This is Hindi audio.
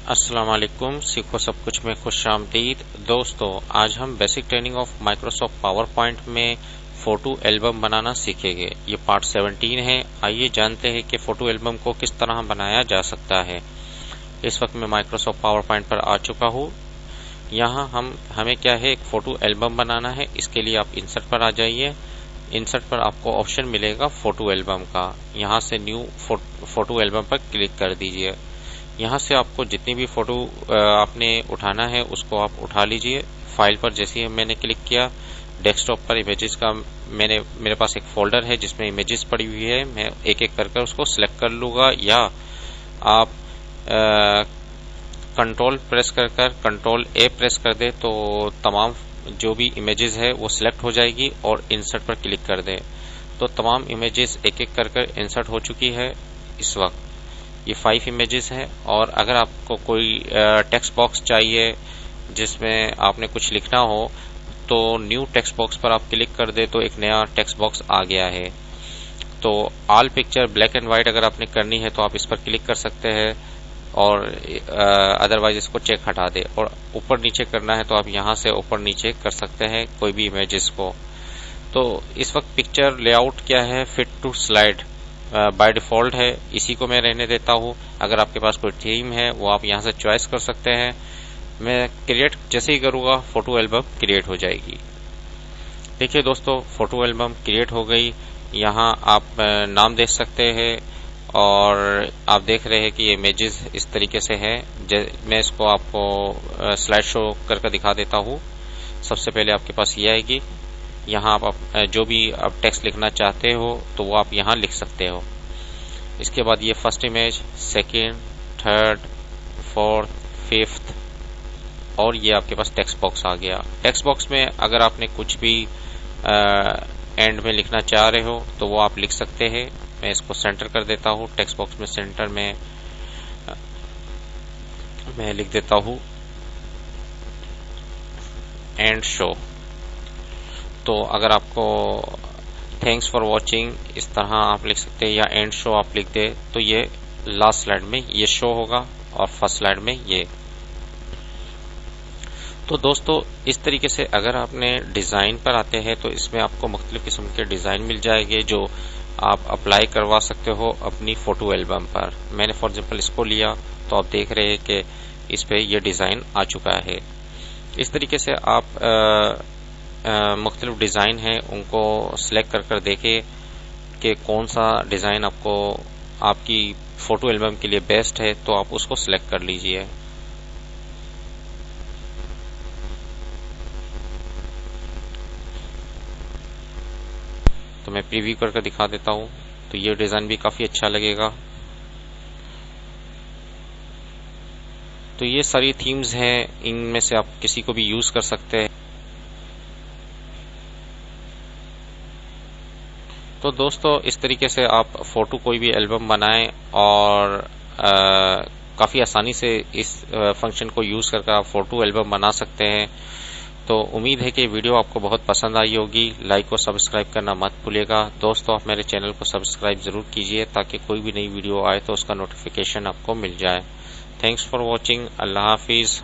अस्सलाम वालेकुम। सीखो सब कुछ में खुशामदीद। दोस्तों, आज हम basic training of Microsoft power point में फोटो एल्बम बनाना सीखेंगे। ये पार्ट 17 है। आइए जानते हैं कि फोटो एल्बम को किस तरह बनाया जा सकता है। इस वक्त मैं माइक्रोसॉफ्ट पावर पॉइंट पर आ चुका हूँ। यहाँ हमें क्या है, एक फोटो एल्बम बनाना है। इसके लिए आप इंसर्ट पर आ जाइए। इंसर्ट पर आपको ऑप्शन मिलेगा फोटो एल्बम का। यहाँ से न्यू फोटो एल्बम पर क्लिक कर दीजिए। यहाँ से आपको जितनी भी फोटो आपने उठाना है उसको आप उठा लीजिए। फाइल पर जैसे ही मैंने क्लिक किया, डेस्कटॉप पर इमेजेस का मेरे पास एक फोल्डर है जिसमें इमेजेस पड़ी हुई है। मैं एक एक कर उसको सिलेक्ट कर लूंगा, या आप कंट्रोल प्रेस कर कंट्रोल ए प्रेस कर दे तो तमाम जो भी इमेजेस है वो सिलेक्ट हो जाएगी, और इंसर्ट पर क्लिक कर दे तो तमाम इमेजेस एक एक कर इंसर्ट हो चुकी है। इस वक्त ये 5 इमेजेस हैं। और अगर आपको कोई टेक्स्ट बॉक्स चाहिए जिसमें आपने कुछ लिखना हो तो न्यू टेक्स्ट बॉक्स पर आप क्लिक कर दे तो एक नया टेक्स्ट बॉक्स आ गया है। तो all picture black and white अगर आपने करनी है तो आप इस पर क्लिक कर सकते हैं, और अदरवाइज इसको चेक हटा दे। और ऊपर नीचे करना है तो आप यहां से ऊपर नीचे कर सकते हैं कोई भी इमेजेस को। तो इस वक्त पिक्चर लेआउट क्या है, fit to slide by default है, इसी को मैं रहने देता हूं। अगर आपके पास कोई थीम है वो आप यहां से चॉइस कर सकते हैं। मैं क्रिएट जैसे ही करूंगा फोटो एल्बम क्रिएट हो जाएगी। देखिए दोस्तों, फोटो एल्बम क्रिएट हो गई। यहां आप नाम देख सकते हैं, और आप देख रहे हैं कि ये इमेजेस इस तरीके से है। मैं इसको आपको स्लाइड शो करके दिखा देता हूं। सबसे पहले आपके पास ये आएगी। यहाँ आप जो भी आप टेक्स्ट लिखना चाहते हो तो वो आप यहाँ लिख सकते हो। इसके बाद ये first image, second, third, fourth, fifth, और ये आपके पास टेक्स्ट बॉक्स आ गया। टेक्स्ट बॉक्स में अगर आपने कुछ भी एंड में लिखना चाह रहे हो तो वो आप लिख सकते हैं। मैं इसको सेंटर कर देता हूँ। टेक्स्ट बॉक्स में सेंटर में मैं लिख देता हूँ एंड शो। तो अगर आपको थैंक्स फॉर वॉचिंग इस तरह आप लिख सकते हैं, या एंड शो आप लिख दे तो ये लास्ट स्लाइड में ये शो होगा और फर्स्ट स्लाइड में ये। तो दोस्तों, इस तरीके से अगर आपने डिजाइन पर आते हैं तो इसमें आपको मुख्तलिफ किस्म के डिजाइन मिल जाएंगे जो आप अप्लाई करवा सकते हो अपनी फोटो एल्बम पर। मैंने फॉर एग्जांपल इसको लिया तो आप देख रहे हैं कि इस पे ये डिजाइन आ चुका है। इस तरीके से आप मुख्तलिफ डिजाइन है उनको सिलेक्ट कर देखें कि कौन सा डिजाइन आपको आपकी फोटो एल्बम के लिए बेस्ट है, तो आप उसको सिलेक्ट कर लीजिए। तो मैं प्रीव्यू करके दिखा देता हूं। तो ये डिजाइन भी काफी अच्छा लगेगा। तो ये सारी थीम्स हैं, इनमें से आप किसी को भी यूज कर सकते हैं। तो दोस्तों, इस तरीके से आप फोटो कोई भी एल्बम बनाएं, और काफी आसानी से इस फंक्शन को यूज करके आप फोटो एल्बम बना सकते हैं। तो उम्मीद है कि वीडियो आपको बहुत पसंद आई होगी। लाइक और सब्सक्राइब करना मत भूलिएगा। दोस्तों, आप मेरे चैनल को सब्सक्राइब जरूर कीजिए ताकि कोई भी नई वीडियो आए तो उसका नोटिफिकेशन आपको मिल जाए। Thanks for watching. Allah Hafiz.